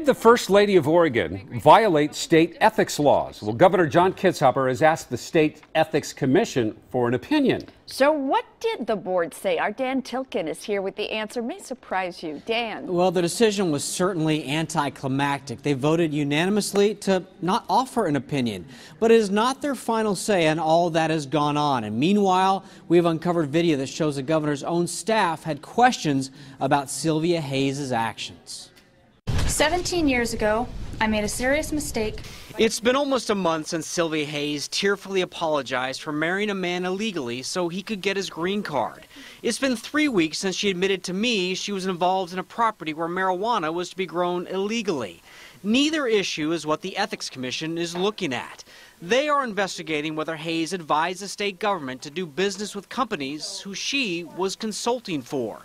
The First Lady of Oregon violates state ethics laws. Well, Governor John Kitzhaber has asked the State Ethics Commission for an opinion. So what did the board say? Our Dan Tilkin is here with the answer. May surprise you. Dan. Well, the decision was certainly anticlimactic. They voted unanimously to not offer an opinion, but it is not their final say on all that has gone on. And meanwhile, we have uncovered video that shows the governor's own staff had questions about Cylvia Hayes' actions. 17 years ago, I made a serious mistake. It's been almost a month since Cylvia Hayes tearfully apologized for marrying a man illegally so he could get his green card. It's been 3 weeks since she admitted to me she was involved in a property where marijuana was to be grown illegally. Neither issue is what the Ethics Commission is looking at. They are investigating whether Hayes advised the state government to do business with companies who she was consulting for.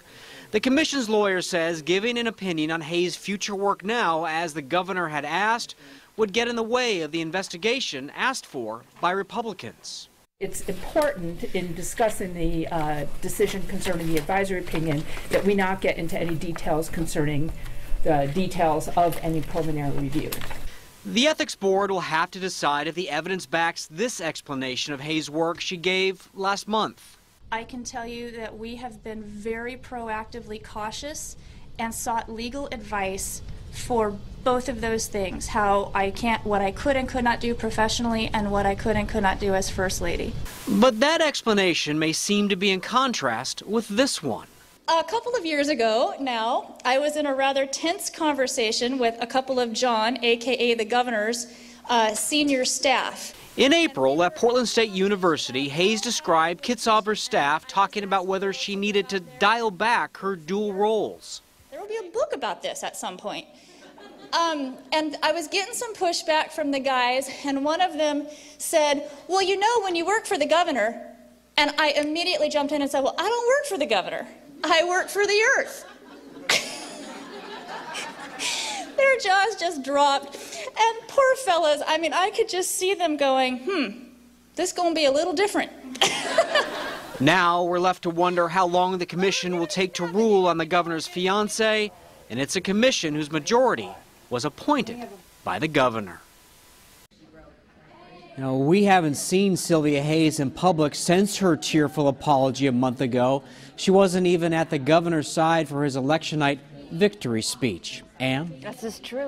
The commission's lawyer says giving an opinion on Hayes' future work now, as the governor had asked, would get in the way of the investigation asked for by Republicans. It's important in discussing the decision concerning the advisory opinion that we not get into any details concerning the details of any preliminary review. The Ethics Board will have to decide if the evidence backs this explanation of Hayes' work she gave last month. I can tell you that we have been very proactively cautious and sought legal advice for both of those things, what I could and could not do professionally and what I could and could not do as First Lady. But that explanation may seem to be in contrast with this one. A couple of years ago now, I was in a rather tense conversation with a couple of John, aka the governor's, senior staff. In April, at Portland State University, Hayes described Kitzhaber's staff talking about whether she needed to dial back her dual roles. There will be a book about this at some point. And I was getting some pushback from the guys, and one of them said, well, you know, when you work for the governor, and I immediately jumped in and said, well, I don't work for the governor. I work for the earth. Their jaws just dropped. And poor fellas, I mean, I could just see them going, this gonna be a little different. Now we're left to wonder how long the commission will take to rule on the governor's fiancee, and it's a commission whose majority was appointed by the governor. You know, we haven't seen Cylvia Hayes in public since her tearful apology a month ago. She wasn't even at the governor's side for his election night victory speech. And This is true.